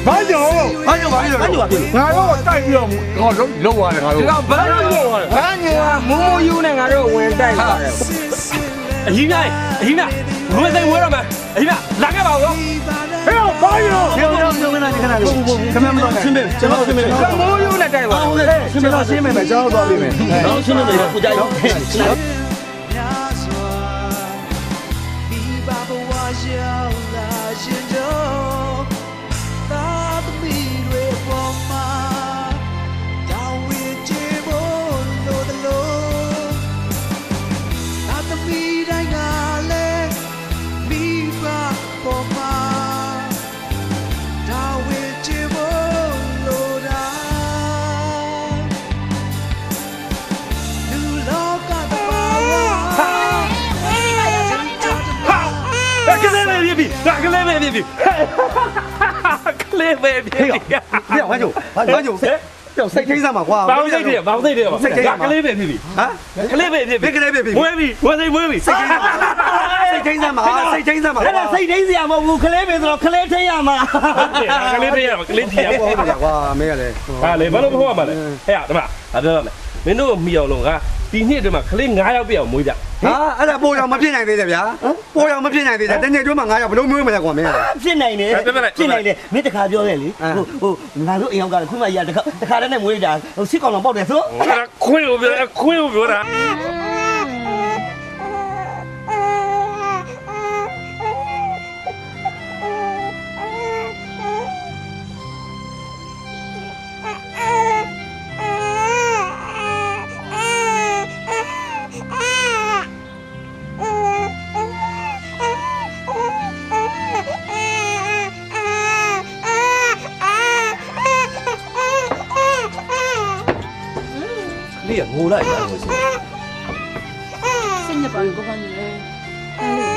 ဘာကြောင့်ငါတို့တိုက်ပြီးတော့ငါတို့လုံးသွားတယ်ငါတို့ဒီကဘာလို့လုံးသွားလဲဘာညာမိုးမိုးယူနေငါတို့ဝင်တိုက်ပါတယ်အကြီးများဝယ်စိန်ဝဲတော့မယ်အကြီးများလာခဲ့ပါဦးဟဲ့ဘာရောညခဏခမမတော့ရှင်းမယ်ကျွန်တော်ရှင်းမယ်မိုးယူနေတိုက်ပါဟုတ်တယ်ရှင်းမယ်မယ်ကျွန်တော်သွားပြီမယ်တော့ရှင်းမယ်ကိုကြိုက်တော့ကလေးပဲဖြစ်ပြီကလေးပဲဖြစ်ပြီဟဲ့ဘာကြောင့်စိတ်ထိန်းစမ်းပါကွာဘာလို့စိတ်တယ်ကလေးပဲဖြစ်ပြီဟမ်ကလေးပဲဖြစ်ပြီဝဲပြီဝဲပြီစိတ်ထိန်းစမ်းပါအဲ့ဒါစိတ်ထိန်းစရာမဟုတ်ဘူးကလေးပဲဆိုတော့ကလေးထိန်းရမှာကလေးထိန်းရမှာကလေးထိန်းရမှာကွာမင်းကလည်းဟာလေဘာလို့မဟုတ်ပါလဲဟဲ့ဒီမှာဒါပြောရမယ်မင်းတို့မိအောင်လုံးကဒီနှစ်အတွင်းမှာကလေး9ယောက်ပြအောင်မွေးကြဟာအဲ့ဒါပိုရောင်မဖြစ်နိုင်သေးတယ်ဗျာပိုရောင်မဖြစ်နိုင်သေးတယ်တနေ့တွင်းမှာ9ယောက်ဘလို့မွေးမလဲကွာမင်းကဖြစ်နိုင်တယ်မင်းတခါပြောတယ်လေဟိုငါတို့အိမ်အောင်ကလည်းခွင့်မရတခါတည်းနဲ့မွေးကြဟိုစစ်ကောင်တော့ပေါက်တယ်ဆိုခွင့်ကိုပြောတာလေးငိုလိုက်ရလို့ဆိုစိတ်ညစ်ပါဘူးကိုကနေလေအဲ့လို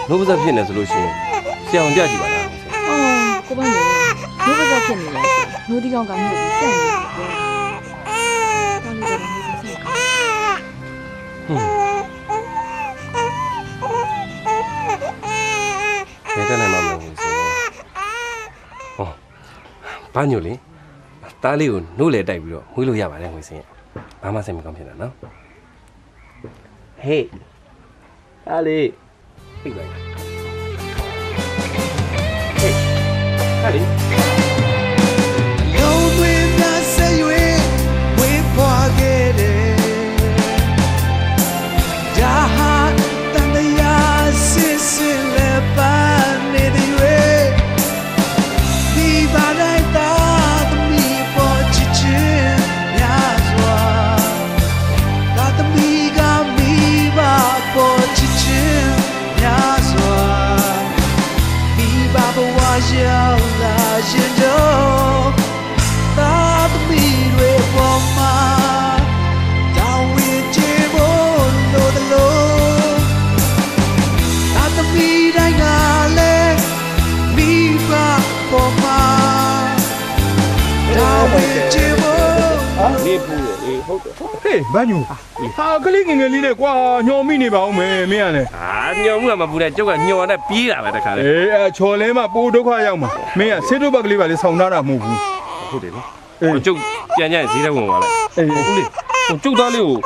နိုးပါးဖြစ်နေဆိုလို့ရှိရင်ဆရာဝန်ပြကြည့်ပါလားကိုပိုင်းလေနိုးပါးဖြစ်နေလဲနိုးဒီကောင်ကမျိုးပြတ်နေတယ်တောင်းလို့တော့မျိုးစိတ်ကဘယ်တန်းနိုင်မှာမဟုတ်ဘူးဆိုဟောဘာညိုလေတားလေးကိုနိုးလေတိုက်ပြီးတော့မွေးလို့ရပါတယ်ငွေစင်းဘာမှစိတ်မကောင်းဖြစ်တာနော်ဟေးတားလေးဖိတ်လိုက်ဟေးတားလေးဟေးဘာညူဟာကလေးငယ်လေးလေကွာညော်မိနေပါဦးမယ်မင်းကလည်းညော်မှုကမပူတဲ့ကျုပ်ကညော်နဲ့ပြေးတာပဲတခါလေချော်လဲမှာပိုးဒုက္ခရောက်မှာမင်းကဆေးတုပ်ဘက်ကလေးပါလေဆောင်းထားတာမဟုတ်ဘူးဟုတ်တယ်နော်ကျုပ်ပြန်ကြရင်ဈေးထဲဝင်သွားလိုက်ဟုတ်လေကျုပ်သားလေးကို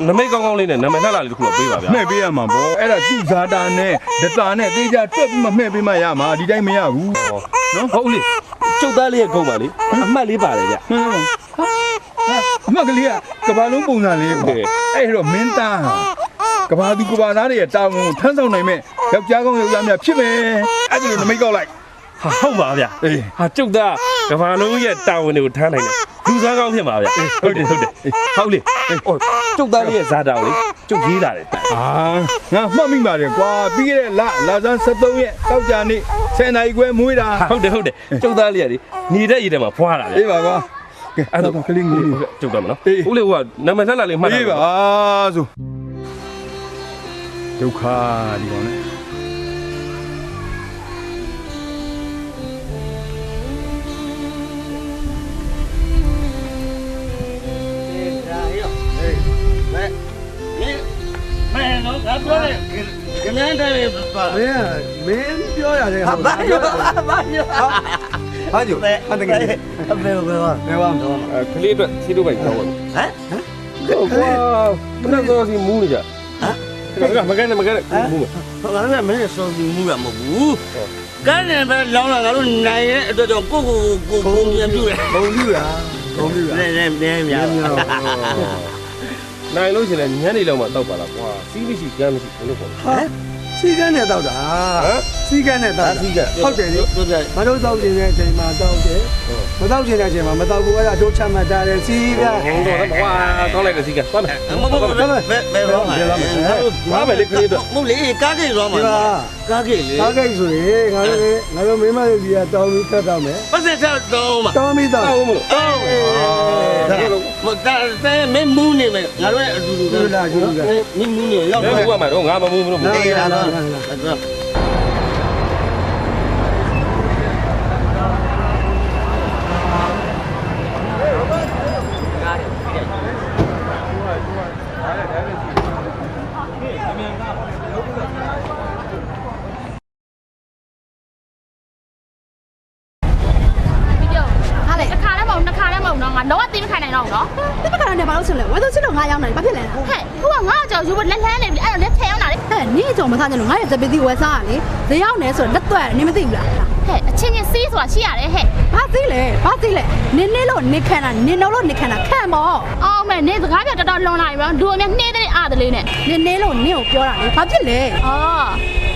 နမိတ်ကောင်းကောင်းလေးနဲ့နာမည်လှလှလေးတစ်ခုတော့ပေးပါဗျာမှဲ့ပေးရမှာပေါ့အဲ့ဒါသူ့ဇာတာနဲ့ဒတာနဲ့တေးကြတွက်ပြီးမှမှဲ့ပေးမှရမှာဒီတိုင်းမရဘူးနော်ဟုတ်လေကျုပ်သားလေးရဲ့ဂုံပါလေအမှတ်လေးပါတယ်ဗျအမကလေးကဘာလုံးပုံစံလေးပေါ့အဲ့တော့မင်းသားဟာကဘာသူကဘာသားတွေရဲ့တာဝန်ကိုထမ်းဆောင်နိုင်မဲ့ယောက်ျားကောင်းယောက်ျားများဖြစ်မယ်အဲ့ဒါလိုနမိတ်ကောက်လိုက်ဟာဟုတ်ပါဗျာဟာကျုပ်သားကဘာလုံးရဲ့တာဝန်တွေကိုထမ်းနိုင်တယ်လူစားကောင်းဖြစ်မှာဗျာဟုတ်တယ်ဟုတ်လေကျုပ်သားလေးရဲ့ဇာတာကိုကျုပ်ရေးလာတယ်ငါမှတ်မိပါတယ်ကွာပြီးခဲ့တဲ့လာဇန်73ရက်တောက်ကြနေ့10နာရီခွဲမွေးတာဟုတ်တယ်ကျုပ်သားလေးကလေနေတဲ့ရေထဲမှာဖွားတာဗျာအေးပါကွာအဲ့တော့ကလေးငယ်လေးကျုပ်ကမနော်ဦးလေးကနာမည်လှလှလေးမှတ်တာအေးပါဆိုဒုက္ခဒီကောင်နဲ့မဲတော့က ငါပြောတယ်ခဏတိုင်းပါ မင်းပြောရတယ် ဟာဘာညိုဘာညို ဟာညိုအတကယ် ဘယ်ပါ ဘယ်ဝမ်း ကလေးအတွက်စီးတို့ပိုက်ကြောင်းပါ ဟမ် ဟုတ်ကွာဘယ်တော့စီမူးနေကြမကန်မကန်မူး ဟောငါလည်းမင်းစောပြီးမှုရမဟုတ်ဘူးကန်းနေပဲလောင်းလာငါတို့နိုင်ရဲ့အတွက်ကြောင့်ကိုပုံပြန်ပြူတယ် ဘုံပြူတာဘုံပြူတာ နဲများ နိုင်လို့ရှိရင်ညနေလောက်မှတောက်ပါလားကွာစီးမရှိကမ်းမရှိဘယ်လိုပေါ့ ဟာစီကန်းနဲ့တောက်တာစီကန်းနဲ့တောက်ဟုတ်တယ်လေ တို့ကြ မတို့တောက်နေတဲ့အချိန်မှာတောက်တယ်မတောက်နေတဲ့အချိန်မှာမတောက်ဘူးအဲ့ဒါတို့ချမှတ်တာလေစီကန်း ဟုတ်တော့ကွာတောက်လိုက်တဲ့စီးကသွားမယ် မဟုတ်ဘူးဘယ်တော့ဘာပဲလေကလေးတော့ မဟုတ်လေကားကိတ်ရောမှာကားကိတ်လေ ကားကိတ်ဆိုရင်ငါတို့မိမတွေကြီးကတောင်းပြီးထပ်တော့မယ် ပတ်စံချက်တော့မှာ တောင်းပြီးတော့ တောက်မလို့ မတာတဲ့မင်းမူးနေမယ်ငါတို့ရဲ့အတူတူ ကျူလာကျူလာ မင်းမူးနေရောက် ဘယ်မှာတော့ငါမမူးမလို့ နားရနား ဟာလေတစ်ခါလည်းမဟုတ်နှစ်ခါလည်းမဟုတ်တော့ငါတော့သိမခိုင်နိုင်တော့ဘူးနော် ဒီဘက်ကတော့နေဘာလို့ဆက်လဲဝယ်တော့ချစ်လို့ငါရောက်နေဘာဖြစ်လဲ ဟဲ့ခုကငါ့ကြော်ယူဖို့လက်လန်းနေပြီအဲ့တော့လက်ထဲရောက်လာလေ ဟဲ့နင်းကြော်မစားကြလို့ငါရဲ့စပီတီဝယ်စားရလေဈေးရောက်နေဆိုလက်သွက်နင်းမသိဘူးလား ဟဲ့အချင်းချင်းစီးဆိုတာရှိရတယ်ဟဲ့ ဘာသိလဲနင်းလို့နစ်ခန့်တာနင်းတော့လို့နစ်ခန့်တာခန့်ပေါ့ အော်မဲနေစကားပြတော်တော်လွန်လာပြီဗျလူအမြနှင်းတဲ့အားတလေးနဲ့ နင်းလို့နင်းကိုပြောတာလေဘာဖြစ်လဲ အော်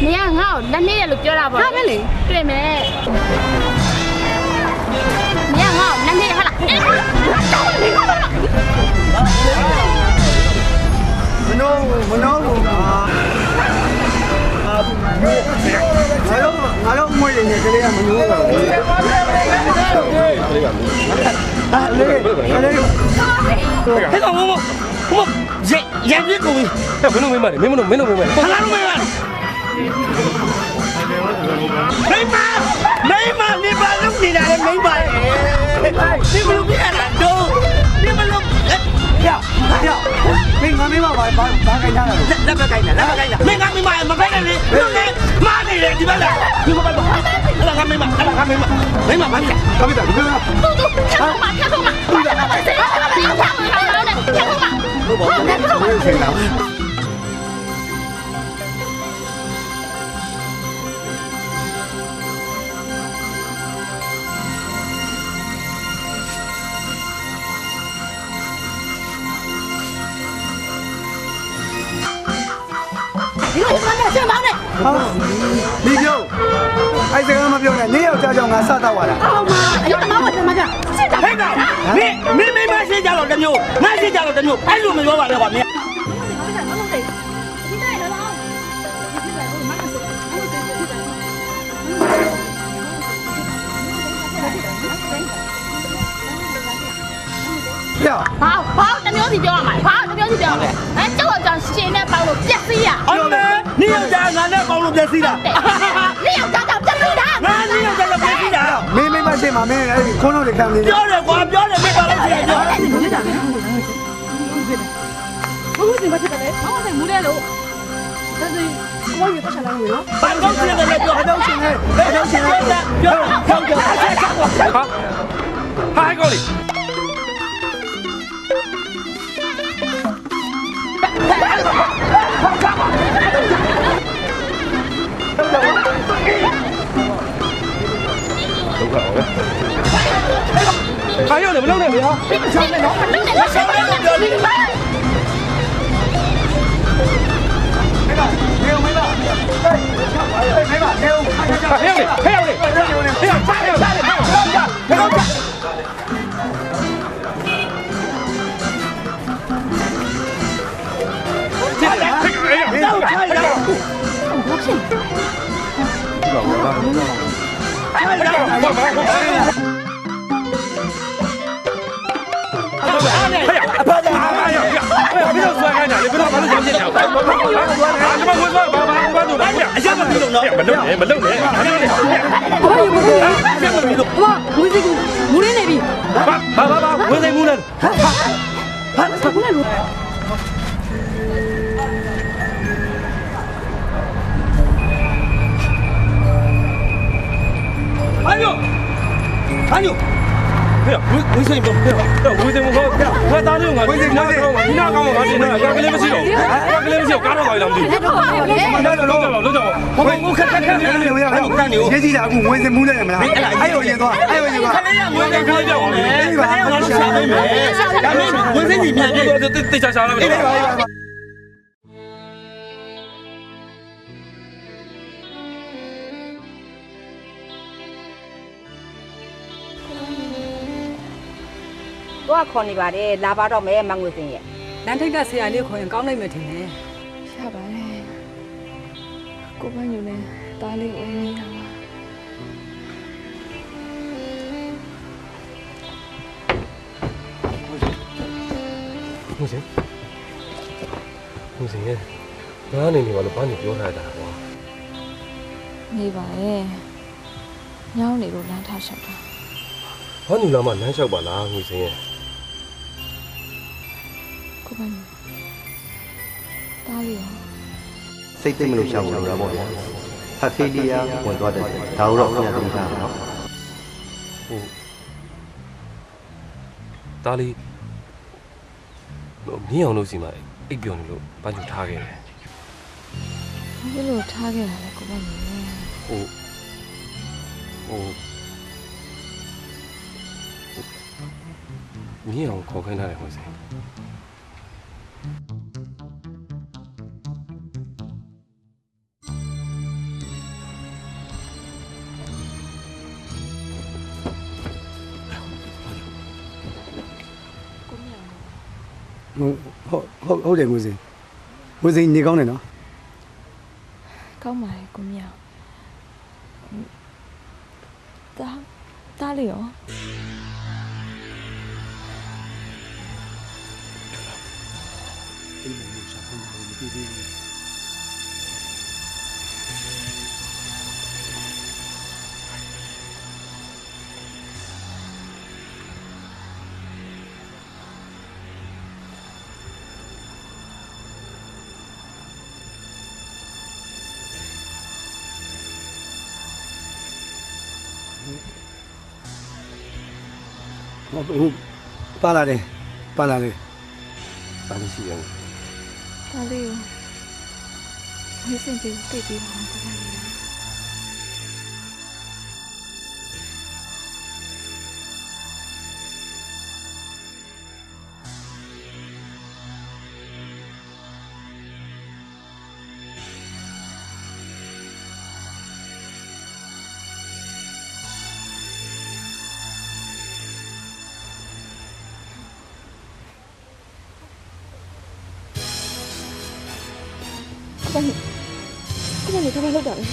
နေကငါ့ကိုလက်နှင်းတယ်လို့ပြောတာပေါ့ ဟာပဲလေ တွေ့မယ်နေကငါ့ကိုလက်နှင်းတယ်ဟုတ်လား မနှောဘူးငါတို့မွေးနေကလေးကမနှောဘူးဟာလေကလေး ဟဲ့ကောင်မရပြစ်ကုန်ပြီ ဘယ်လိုမင်းမလဲမင်းမလို့မင်း ခလာလုံးမရမိမနေပါလို့နေတာလေမိမနေဘလို့ပြရတာတော့နေဘလို့ ပြောမင်းငါမင်းမဘာခိုင်းထားတာလဲ လက်ပဲကိုင်းတာမခိုင်းနဲ့မခိုင်းနဲ့လေလို့လေမားနေတယ်ဒီဘက်လာဒီဘက်ပါအဲ့ဒါငါမိမဘာလဲ ကပိတာဒီကနေ့ တူဖြတ်ဖို့မှာဖြတ်ဖို့မှာဖြတ်ဖို့မှာဖြတ်ဖို့မှာ ဟုတ်ပါဘူး မင်းချိန်တာ ဒီလိုမှန်းနဲ့ဆက်မောင်းနဲ့ ဟာဒီပြောအဲ့စကားမပြောနဲ့နေယောက်ျားကြောင့်ငါစတော့လာ အော်မအရင်ကမှမပြစစ်တာ ဟဲ့ကောင်မင်းမရှိကြတော့တမျိုးမရှိကြတော့တမျိုးအဲ့လိုမပြောပါနဲ့ကွာမင်း ပြော ဘာတမျိုးစီပြောရမှာဘာတမျိုးစီပြောရမှာကျောက်ကြောင်ရှင်နဲ့ပေါလို့ပြက်စီးရ ဟုတ်တယ်နေယောက်ျားငါနဲ့ပေါင်းလို့ပြစီတာ နေရောက်ကြောင်ပြက်စီးတာ ငါနေယောက်ျားပြစီတာ မင်းမရှိမှမင်းအဲ့ဒီခုံးလုံးတွေခံနေတယ် ပြောတယ်ကွာပြောတယ်မင်းပါလို့ရှိရင်ပြော ဘာဖြစ်တာလဲဘူးစင်ဘာဖြစ်တာလဲအော်နေမူတယ်လို့ဒါဆိုကိုရပတ်ချလာလို့နော် ဘာလို့ရှိတယ်လဲပြော အတော့ရှင်လေအတော့ရှင်လေ ပြော ဟာကောလေး ဟာရောက်တယ်မလုပ်နဲ့ဗျာ ဆောင်းနေတော့လုံးနေဆောင်းနေတော့ပြောနေပါ နေဦးမင်းလားဟေးမင်းနေဦး ဟဲ့ရောက်လေဟဲ့ရောက်လေဟဲ့ရောက်ချားရောက်ချားလေဟဲ့ရောက်အဖားသားအားရဘယ်လိုဆွဲခိုင်းတာလဲဘယ်လိုဘာလို့ဖြစ်နေတာဘာလို့ဝင်သွားဘာတို့လဲအရက်မပြီးတော့နော်မလုံနဲ့ဘာယူမလို့ဘာမူစစ်ကူမူရင်းနေပြီ ဘာဝင်နေမှုနဲ့ ဘာဘူးလဲလို့ ဘာညိုဝင်းစိန်ပေါ့ ဝေးစင်မကောငါသားလေးငါဝေးစင်နားကောင်းဒီနားကောင်းငါတင်နေတာကလေးမရှိတော့ကလေးမရှိတော့ကားတော့ပါလားမသိဘူး လုံးကြပါ ဟိုကိုခက်ခက်ခက်နေလေရအောင်ကန်နေကို ရေးကြည့်တာအခုဝင်စင်မှုနဲ့မလားအဲ့လိုရင်သွားအဲ့လိုရင်သွား ခလေးရငွေနဲ့ခလေးကြောက်ပါလေအေးပါငါတို့ရှာပေးမယ်ဒါပေမဲ့ဝင်းစိန်ကြီးပြန်ပြေး တေချာချာလာမယ် တော့ခေါ်နေပါတယ်လာပါတော့မယ်မငွေစင်ရဲ့ လမ်းထိပ်ကဆရာလေးခေါ်ရင်ကောင်းနိုင်မယ်ထင်တယ် ရပါတယ်ကိုပန်းညိုနဲ့တားလေးကိုမြင်ရပါ ဟုတ်စင်ရဲ့ငါအနေနဲ့ဘာလို့ဘာနေပြောထားတာကွာ နေပါရဲ့ညောင်းနေလို့လမ်းထားလျှောက်တာ ဘာနေလာမှလမ်းလျှောက်ပါလားငွေစင်ရဲ့ ကိုပန်းညိုတားလေးရော စိတ်သိမလို့ရှာဖို့လိုတာပေါ့ဗျာဖတ်ဖေးလီယာဝင်သွားတယ်ဒါတော့ခင်ဗျာသိတာနော် ဟုတ်တားလေးမြင်းအောင်လို့စီမှာအိပ်ပျော်နေလို့ဘာညူထားခဲ့တယ် ဘယ်လိုထားခဲ့တာလဲကိုပန်းညို ဟိုမြင်းအောင်ခေါ်ခိုင်းထားတယ်ငွေစင် ဟုတ်တယ်ငွေစင်ငွေစင်နေကောင်းတယ်နော် ကောင်းပါလေကိုမြောင်တားလေးရော ဟုတ်ပါလာတယ် ဘာလို့ရှိရလဲ တားလေးရောဝေးစင်ပြေတိတ်ပြီးပါကိုပန်းညို ကိုပန်းညိုဘာလုပ်တာလဲ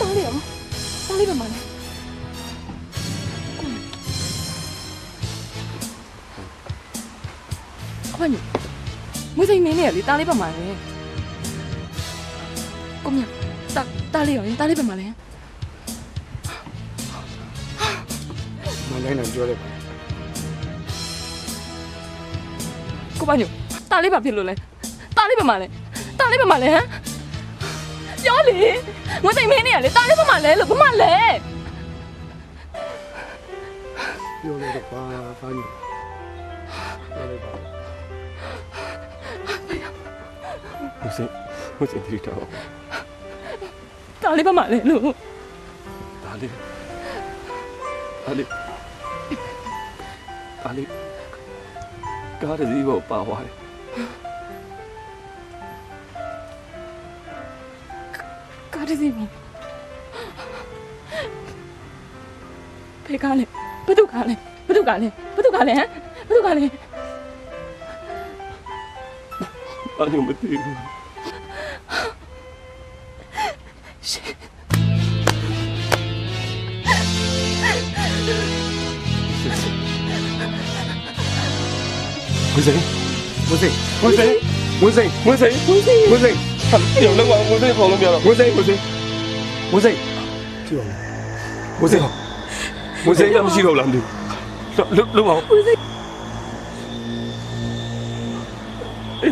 တားလေးရောတားလေးပါမလားကိုပန်းညိုမွေးစိန်နေနေရလေတားလေးပါမလားကိုမြောင်တားလေးရောတားလေးပါမလား မနိုင်နိုင်ပြောလိုက်ပါ ကိုပန်းညိုတားလေးပါဖြစ်လို့လဲတားလေးပါမလဲတားလေးပါမလဲဟမ်ပြောလေငွေစိန်မင်းနေရလေတားလေးပါမလဲလို့ဘာမလဲ ပြောလိုက်တော့ဘာညိုပြောလိုက်ပါ ငွေစင်တိတော့ တားလေးပါမလဲလို့ ဒါလေးကားတည်းဘောပါသွားတယ် ကားတစ်စီးပါဖေကားလေဘယ်သူကားလဲဟမ်ဘယ်သူကားလဲ ဘာညူမသိဘူး ဝေးစိန်ပြောင်းတော့ဝေးစိန်ခေါ်လို့မရတော့ဝေးစိန် ကြည့်ပါဦး ကမရှိတော့လားမသိဘူးလုံးအောင်အေး